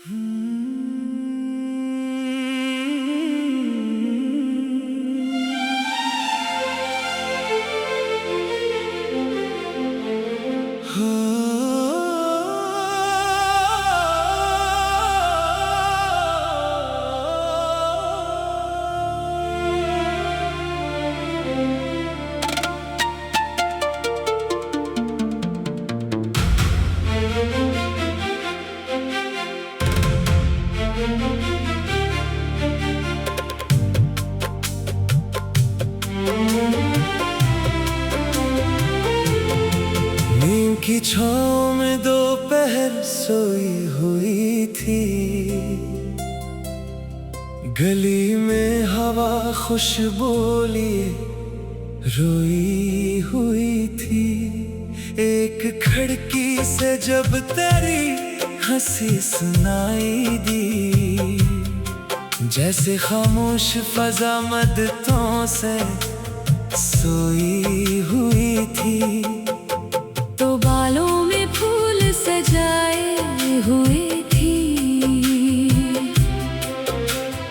नीम की छाँव में दोपहर सोई हुई थी। गली में हवा खुशबू लिए रोई हुई थी। एक खिड़की से जब तेरी हंसी सुनाई दी, जैसे खामोश फजा मदतों से सोई हुई थी। तो बालों में फूल सजाए हुए थी,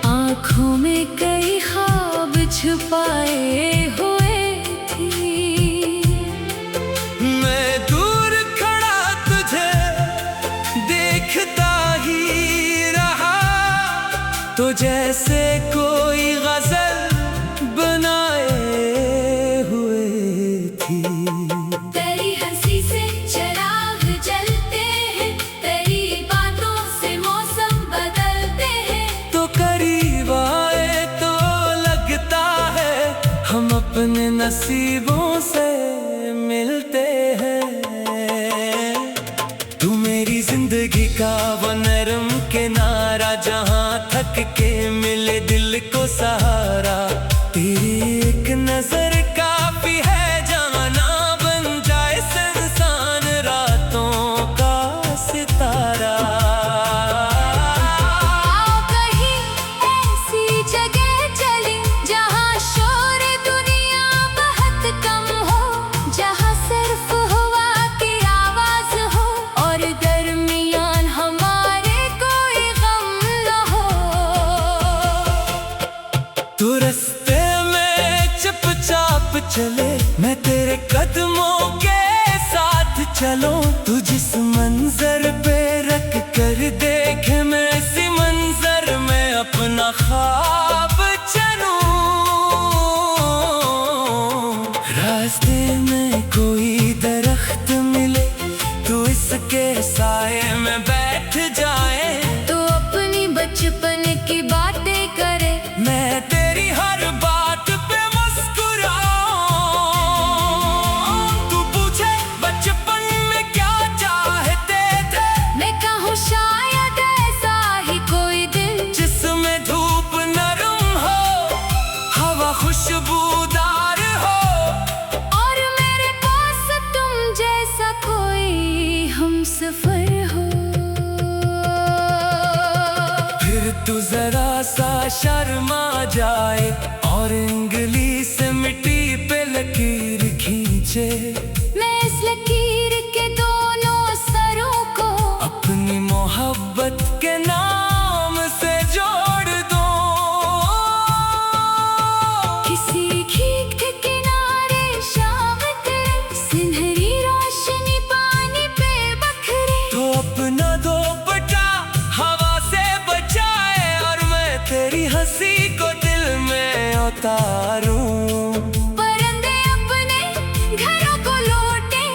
आँखों में कई ख्वाब छुपाए हुए थी। मैं दूर खड़ा तुझे देखता ही रहा, तो जैसे कोई गजल बनाए हुए थी। तेरी हंसी से चिराग जलते हैं, तेरी बातों से मौसम बदलते हैं। तो करीब आए तो लगता है हम अपने नसीबों से मिलते हैं। तू मेरी जिंदगी का वो नरम किनारा, जहाँ थक के मिले दिल को सहारा। तेरी एक नजर काफी है, जाना बन जाए इंसान रातों का सितारा। आओ कहीं ऐसी जगह चले, जहाँ शोर दुनिया बहुत कम हो, जहाँ सिर्फ हवा की आवाज हो, और दरमियान हमारे कोई गम न हो। तू रास्ते में चुपचाप चले, मैं तेरे कदमों के साथ चलूं। तू जिस मंजर पे रख कर देखे, मैं इसी मंजर में अपना ख्वाब चलूं। रास्ते में कोई दरख्त मिले, तू इसके साए में बैठ जाए। तो अपनी बचपन की बातें करे, मैं तेरी हर बात पे मुस्कुराऊं। तू पूछे बचपन में क्या चाहते थे, मैं कहूँ शायद ऐसा ही कोई दिन, जिसमें धूप नरम हो, हवा खुशबूदार हो, और मेरे पास तुम जैसा कोई हमसफर हो। फिर तू जरा सा शर्मा जाए और उंगली से मिट्टी पे लकीर खींचे। मैं इस लकीर के दोनों सरों को अपनी मोहब्बत के नाम से जोड़ दूं। किसी खीक के किनारे शाम तेरे, सिन्हरी रोशनी पानी पे बखरे। तो अपना दोपट्टा हवा से बचाए, और मैं तेरी हंसी को दिल में उतारूं। परिंदे अपने घरों को लौटे,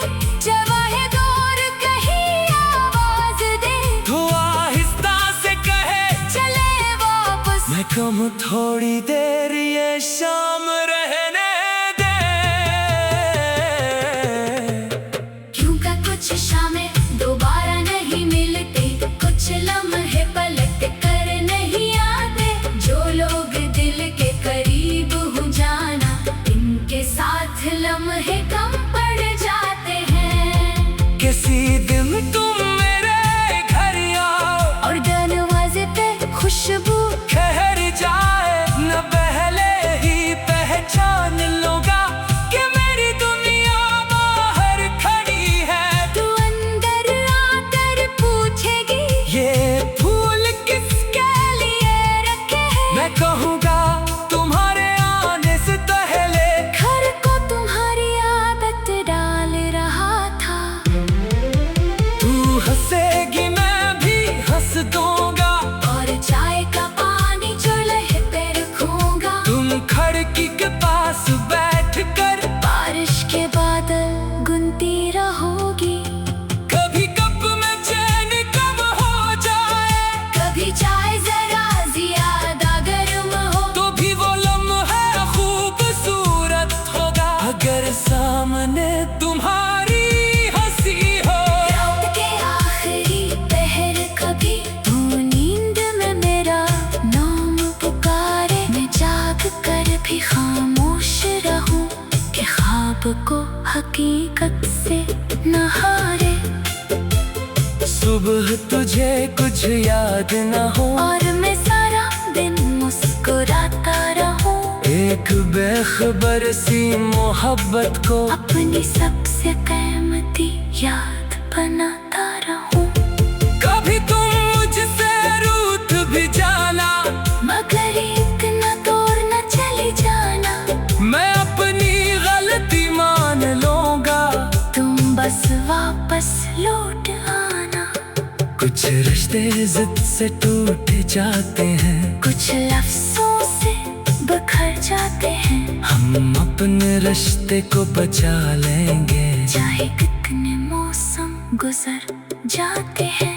जवाहे दूर कहीं आवाज दे। तो आहिस्ता से कहे चले वापस, मैं कहूँ थोड़ी देर ये शाम रहने दे। क्योंकि कुछ शामें दोबारा नहीं मिलती, कुछ लम्हे पलट कर नहीं आते। जो लोग दिल के करीब हो जाना, इनके साथ लम्हे कम पड़ जाते हैं। किसी दिन तुम मेरे घर आओ, और दरवाजे पे खुशबू ठहर जाए, न पहले ही पहचान तुझे कुछ याद ना हो और मैं सारा दिन मुस्कुराता रहूं। एक बेखबर सी मोहब्बत को अपनी सबसे कीमती याद बनाता रहूं। कभी तुम मुझसे रूठ भी जाना, मगर इतना दूर न चली जाना। मैं अपनी गलती मान लूंगा, तुम बस वापस लौट आना। कुछ रिश्ते जिद से टूट जाते हैं, कुछ लफ्जों से बिखर जाते हैं। हम अपने रिश्ते को बचा लेंगे, चाहे कितने मौसम गुजर जाते हैं।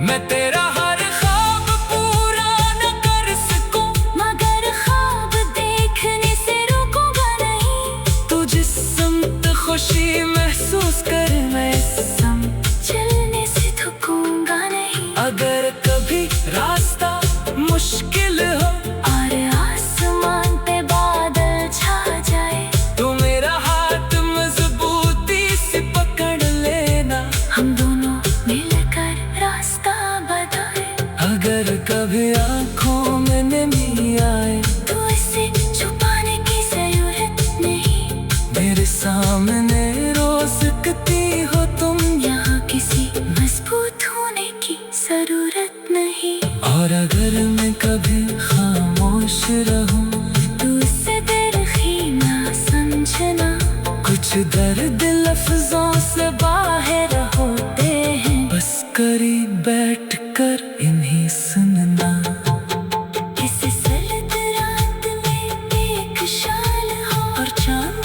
मैं तेरा हर ख्वाब पूरा न कर सकूं, मगर ख्वाब देखने से रुकूंगा नहीं। तू जिस समत खुशी महसूस कर, मैं इस समत चलने से थकूंगा नहीं। अगर कभी रास्ता मुश्किल हो और आसमान पे बादल छा जाए, तो मेरा हाथ मजबूती से पकड़ लेना। हम दोनों मिलकर रास्ता बताए। अगर कभी आँखों में नमी आए, तो इसे छुपाने की जरूरत नहीं। मेरे सामने रो सकती हो तुम, यहाँ किसी मजबूत होने की जरूरत नहीं। और अगर मैं कभी खामोश रहूं, तू उसे दिलखी ना समझना। कुछ दर्द लफ्जों से बाहर होते हैं, बस करीब बैठ कर इन्हीं सुनना। इस सर्द रात में एक शाल हो और चांद।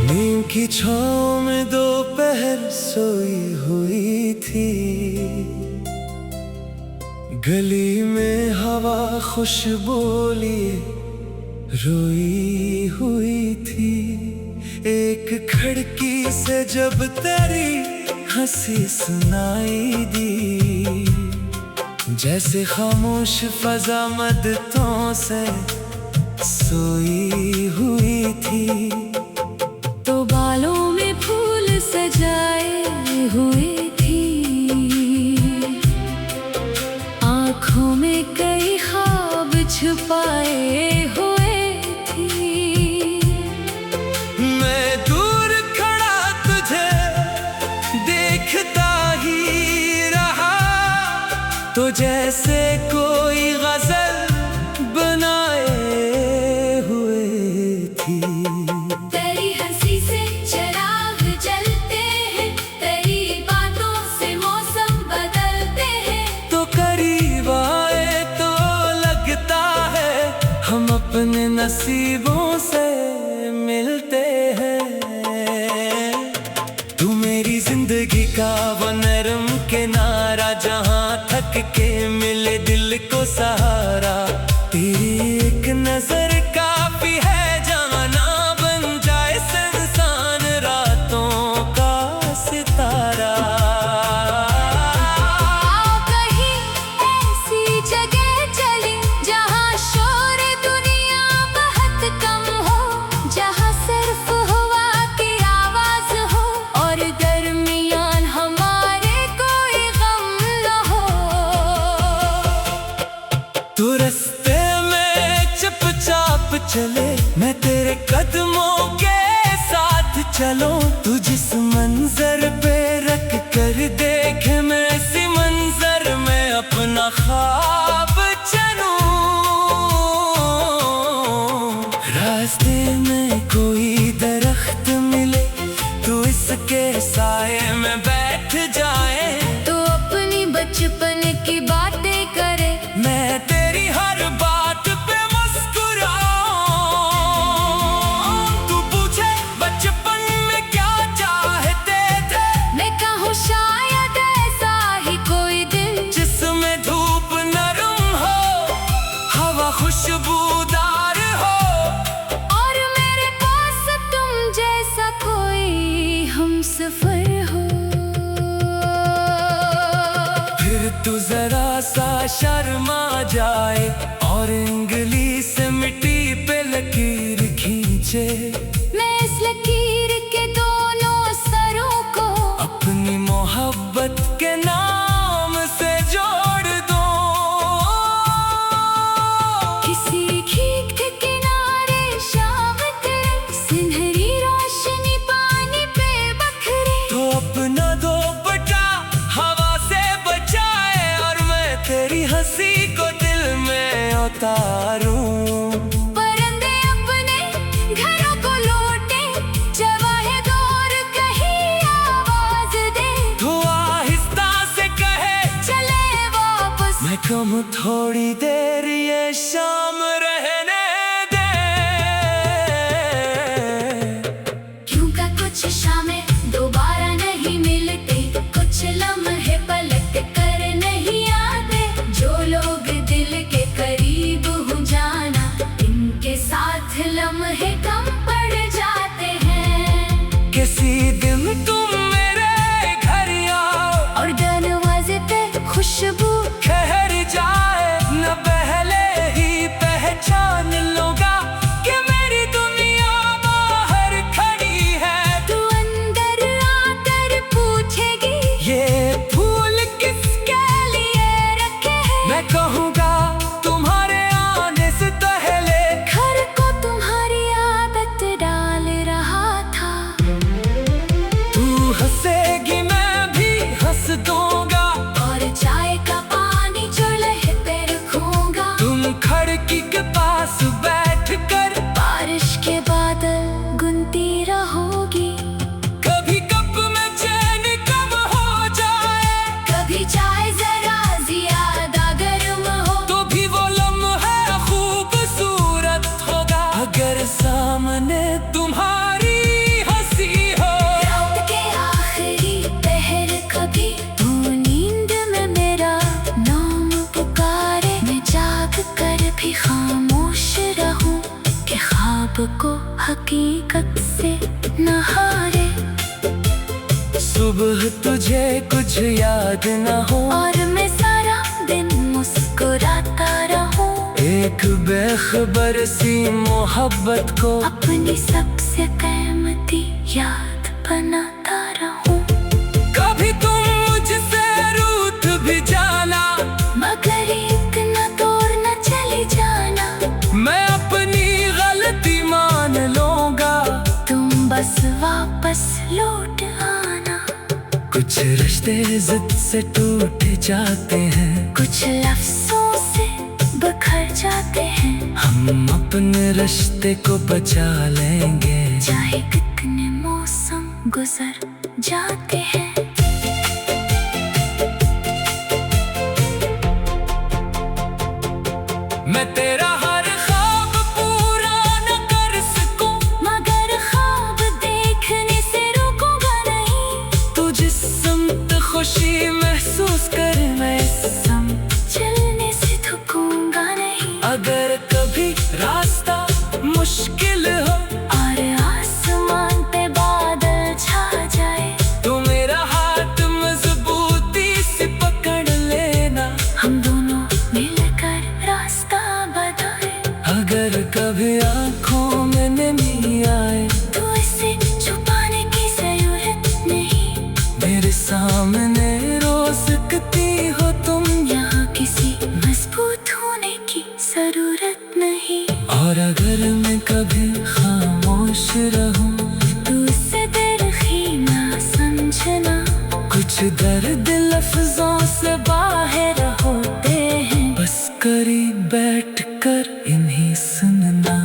नीम की छाँव में दोपहर सोई हुई थी, गली में हवा खुशबू लिए रोई हुई थी। एक खिड़की से जब तेरी हंसी सुनाई दी, जैसे खामोश फजा मदतों से सोई हुई थी। तो बालों में फूल सजाए हुए थी, आँखों में कई ख्वाब छुपाए हुए थी। मैं दूर खड़ा तुझे देखता ही रहा, तो जैसे कोई गजल बनाए हुए थी। तेरी हंसी से चिराग जलते हैं, तेरी बातों से मौसम बदलते हैं। तो करीब आए तो लगता है हम अपने नसीबों से मिलते हैं। तू मेरी जिंदगी का वो नरम किनारा, जहाँ थक के मिले दिल को सहारा। तेरी एक नजर काफी है, जाना बन जाए इंसान रातों का सितारा। आओ कहीं ऐसी जगह चले, जहाँ शोर दुनिया बहुत कम हो, जहाँ सिर्फ हवा की आवाज हो, और दरमियान हमारे कोई गम न हो। तू रास्ते में चुपचाप चले, मैं तेरे कदमों के साथ चलूं। तू जिस मंजर पे रख कर देखे, मैं इसी मंजर में अपना ख्वाब चलूं। रास्ते में कोई दरख्त मिले, तू इसके साए में बैठ जा। तू जरा सा शर्मा जाए और उंगली से मिट्टी पे लकीर खींचे। मैं इस लकीर के दोनों सरों को अपनी मोहब्बत के नाम से जोड़ दूं। किसी खीक के किनारे शाम के सुनहरी रोशनी पानी पे बखरे। तो अपना दो बटा हवा से बचाए और मैं तेरी हंसी को दिल में उतारूं। परिंदे अपने घरों को लौटे, जवाहे दौर कहीं आवाज दे। तो आहिस्ता से कहे चले वापस, मैं कहूँ थोड़ी देर ये शाम रहने दे। क्यों का कुछ शामें दोबारा नहीं मिलती, कुछ लम्हे पलट कर नहीं आते। जो लोग दिल के करीब हो जाना, इनके साथ लम्हे कम पड़ जाते हैं। किसी दिन तुम मेरे घर आओ और दरवाजे पे खुशबू ठहर जाए, न पहले ही पहचान लूंगा कि मेरी दुनिया बाहर खड़ी है। तू अंदर आकर पूछेगी ये फूल किसके लिए रखे हैं। मैं कहूँगा तुम्हारे आने से पहले। घर को तुम्हारी आदत डाल रहा था। तू हंसेगी मैं भी हंस दूंगा, और चाय का पानी चूल्हे पे रखूंगा। तुम खिड़की के पास बैठ कर बारिश के बादल गुनती रहोगी। कभी कप में चैन कब हो जाए, कभी चाय जरा ज्यादा गर्म हो, तो भी वो लम्हा खूबसूरत होगा। अगर सामने तुम्हारी हंसी हो, रात के आखिरी पहर कभी तू नींद में मेरा नाम पुकारे। मैं जाग कर भी खामोश रहूं कि ख्वाब को हकीकत से न हारे। सुबह तुझे कुछ याद न हो और मैं सारा दिन मुस्कुराता रहूं, एक बेखबर सी मोहब्बत को अपनी सबसे कीमती याद बनाता रहूं। कभी तुम मुझसे रूठ भी जाना, मगर इतना दूर न चले जाना। मैं अपनी गलती मान लूंगा, तुम बस वापस लौट आना। कुछ रिश्ते जिद से टूट जाते हैं, कुछ लफ्जों से बिखर जाते हैं। हम अपने रिश्ते को बचा लेंगे, चाहे कितने मौसम गुजर जाते हैं। मैं तेरा हर ख्वाब पूरा न कर सकूं, मगर ख्वाब देखने से रुकूंगा नहीं। तू जिस समत खुशी महसूस कर मैं इस समत। चलने से थकूंगा नहीं। अगर कभी रास्ता मुश्किल हो और आसमान पे बादल छा जाए, तो मेरा हाथ मजबूती से पकड़ लेना। हम दोनों मिलकर रास्ता बताए। अगर कभी आँखों में नमी आए, तो इसे छुपाने की जरूरत नहीं। मेरे सामने रो सकती हो तुम, यहाँ किसी मजबूत होने की जरूरत नहीं। और अगर मैं कभी खामोश रहूं, तू उससे तरखी ना समझना। कुछ दर्द लफ्जों से बाहर होते हैं, बस करीब बैठ कर इन्हीं सुनना।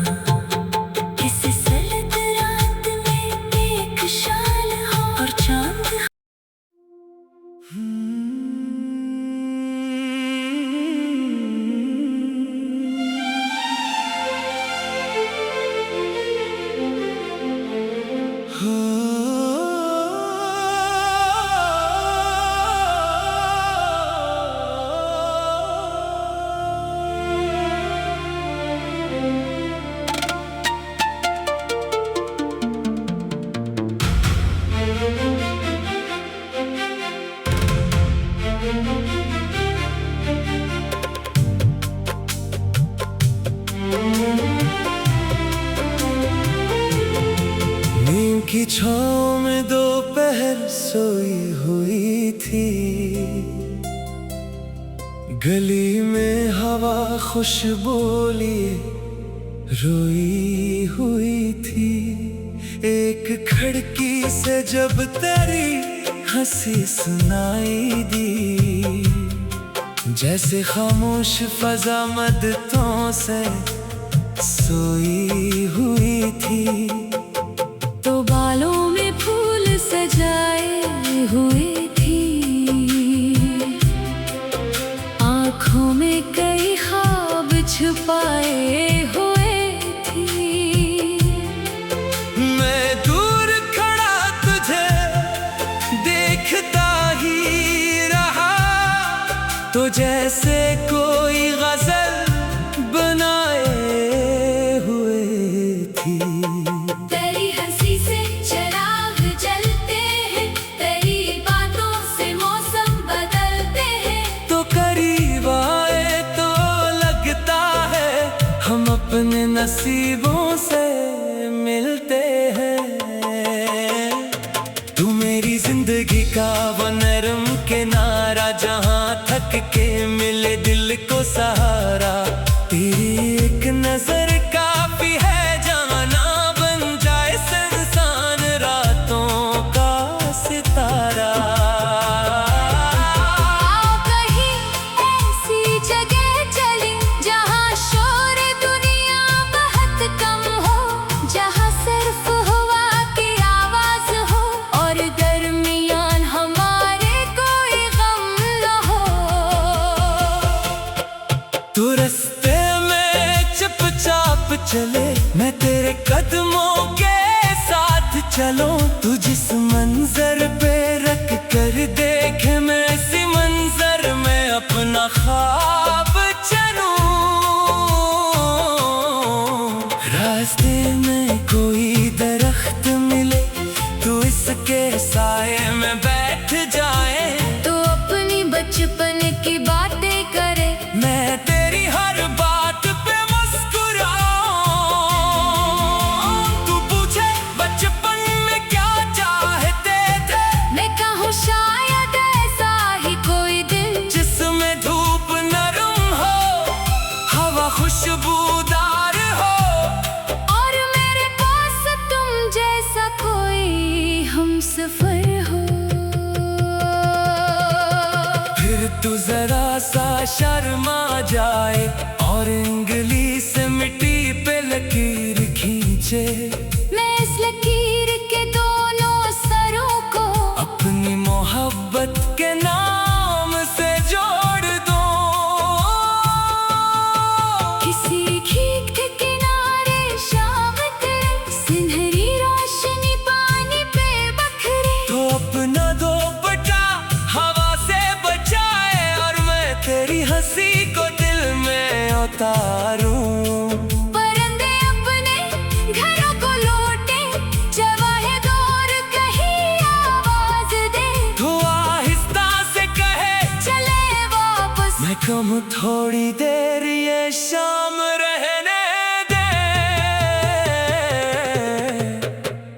इस सर्द रात में एक शाल हो और चांद। छाँव में दोपहर सोई हुई थी, गली में हवा खुशबू लिए रोई हुई थी। एक खिड़की से जब तेरी हंसी सुनाई दी, जैसे खामोश फजा मदतों से सोई हुई थी। तो बालों में फूल सजाए हुए थी, आँखों में कई ख्वाब छुपाए हुए थी। मैं दूर खड़ा तुझे देखता ही रहा, तो जैसे कोई गजल बनाए हुए थी। तेरी हंसी से चिराग जलते हैं, तेरी बातों से मौसम बदलते हैं। तो करीब आए तो लगता है हम अपने नसीबों से मिलते हैं। तू मेरी जिंदगी का वो नरम किनारा, जहाँ थक के मिले दिल को सहारा। तेरी एक नजर काफी है, जाना बन जाए इंसान रातों का सितारा। आओ कहीं ऐसी जगह चले, जहाँ शोर दुनिया बहुत कम हो, जहाँ सिर्फ हवा की आवाज हो, और दरमियान हमारे कोई गम न हो। तू रास्ते में चुपचाप चले, मैं तेरे कदमों के साथ चलूं। तू जिस मंजर पे रख कर देखे, मैं इसी मंजर में अपना ख्वाब चलूं। रास्ते में कोई दरख्त मिले, तू इसके साए में बैठ जाए। तो अपनी बचपन की बातें करे, मैं तेरी हर बात पे मुस्कुराऊं। तू पूछे बचपन में क्या चाहते थे, मैं कहूँ शायद ऐसा ही कोई दिन, जिसमें धूप नरम हो, हवा खुशबूदार हो, और मेरे पास तुम जैसा कोई हमसफर हो। फिर तू जरा सा शर्मा जाए और उंगली से मिट्टी पे लकीर खींचे। मैं इस लकीर के दोनों सरों को अपनी मोहब्बत के नाम से जोड़ दूं। किसी खीक के किनारे शाम तेरे, सिंहरी रोशनी पानी पे बखरे। तो अपना दोपट्टा हवा से बचाए, और मैं तेरी हंसी को दिल में उतारूं। परिंदे अपने घरों को लौटे, जवाहे दूर कहीं आवाज दे। तो आहिस्ता से कहे चले वापस, मैं कहूँ थोड़ी देर ये शाम रहने दे।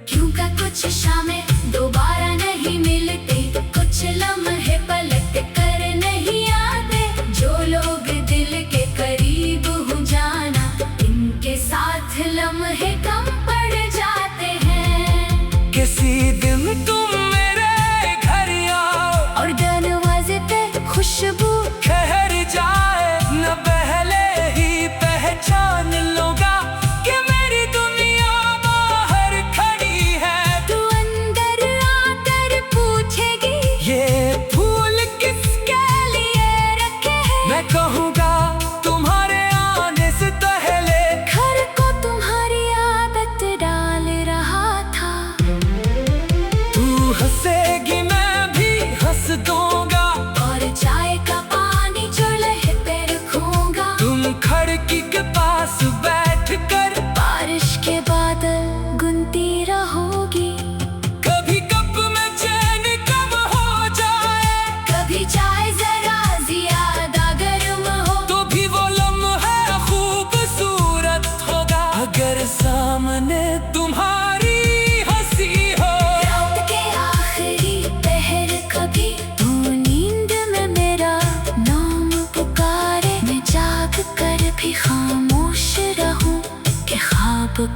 क्यों का कुछ शामें दोबारा नहीं मिलते, कुछ लम्हे पलट कर नहीं आते। जो लोग दिल के करीब हो जाना, इनके साथ लम्हे कम पड़ जाते हैं। किसी दिन तुम मेरे घर आओ, और दरवाजे पे खुशबू ठहर जाए, न पहले ही पहचान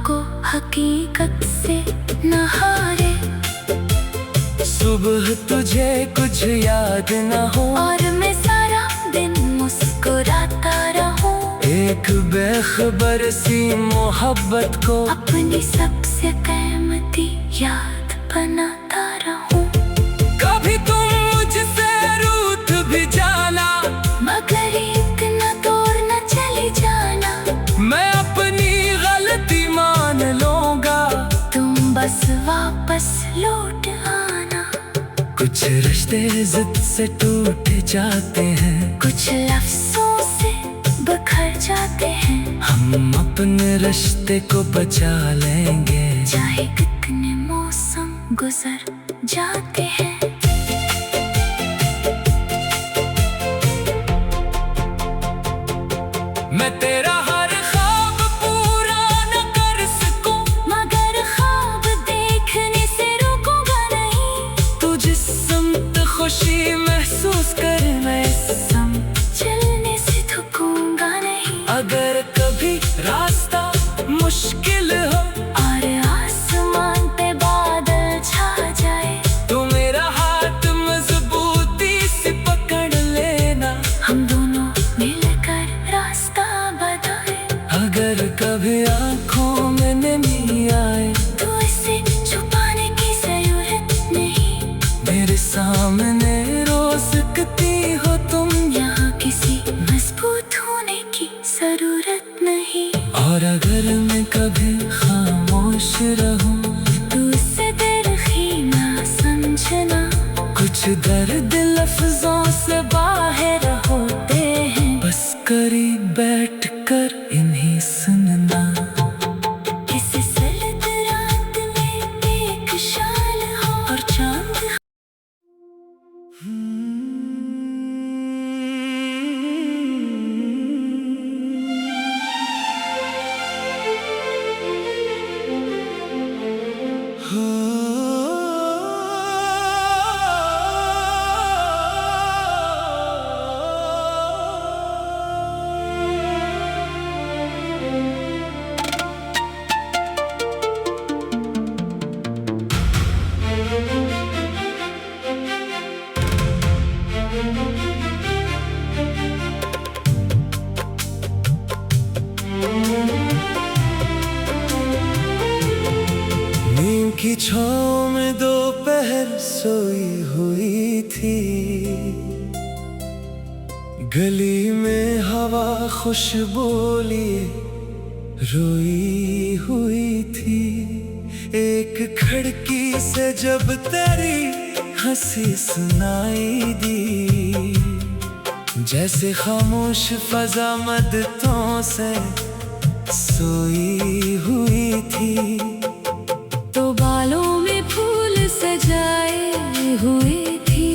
को हकीकत से न हारे। सुबह तुझे कुछ याद न हो और मैं सारा दिन मुस्कुराता रहूं। एक बेखबर सी मोहब्बत को अपनी सबसे कीमती याद बनाता रहूं। कभी तुम मुझसे रूठ भी जाना, मगर इतना दूर न चले जाना। मैं अपनी गलती मान लूंगा, तुम बस वापस लौट आना। कुछ रिश्ते जिद से टूट जाते हैं, कुछ लफ्जों से बिखर जाते हैं। हम अपने रिश्ते को बचा लेंगे, चाहे कितने मौसम गुजर जाते हैं। मैं तेरा हर ख्वाब पूरा न कर सकूं, मगर ख्वाब देखने से रुकूंगा नहीं। तू जिस समत खुशी महसूस कर, मैं सम चलने से थकूंगा नहीं। अगर कभी रास्ता मुश्किल हो और आसमान पे बादल छा जाए, तो मेरा हाथ मजबूती से पकड़ लेना। हम दोनों मिलकर रास्ता बताए। अगर कभी आँखों में नमी आए, तो इसे छुपाने की जरूरत नहीं। मेरे सामने रो सकती हो तुम, यहाँ किसी मजबूत होने की जरूरत नहीं। और अगर मैं कभी खामोश रहूं, तो उससे तरखी ना समझना। कुछ दर्द लफ्जों से बाहर होते हैं, बस करीब बैठ कर इन्हीं सुनना। इस सर्द रात में एक शाल हो और चांद नीम की छाँव में दोपहर सोई हुई थी, गली में हवा खुशबू लिए रोई हुई थी। एक खिड़की से जब तेरी हंसी सुनाई दी, जैसे खामोश फजा मदतों से सोई हुई थी। तो बालों में फूल सजाए हुए थी,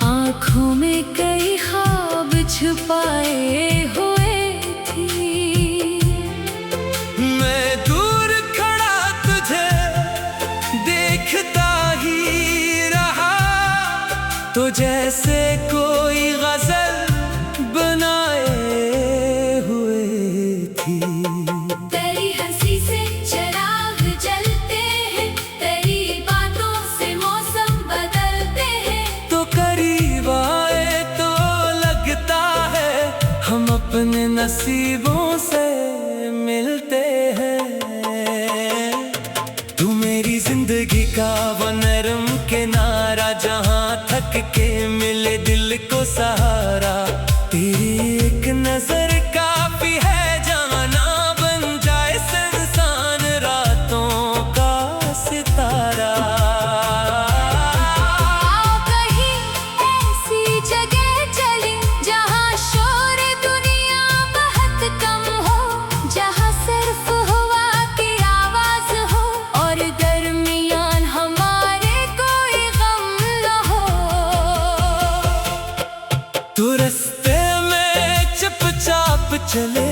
आँखों में कई ख्वाब छुपाए हुए थी। मैं दूर खड़ा तुझे देखता ही रहा, तो जैसे कोई गजल बनाए हुए थी। तेरी हंसी से चिराग जलते हैं, तेरी बातों से मौसम बदलते हैं। तो करीब आए तो लगता है हम अपने नसीबों से मिलते हैं। तू मेरी जिंदगी का वो नरम किनारा, जहाँ थक के मिले दिल को सहारा। तेरी एक नजर काफी है, जाना बन जाए इंसान रातों का सितारा। आओ कहीं ऐसी जगह चले, जहाँ शोर दुनिया बहुत कम हो, जहाँ सिर्फ हवा की आवाज हो, और दरमियान हमारे कोई गम न हो। तू रास्ते में चुपचाप चले,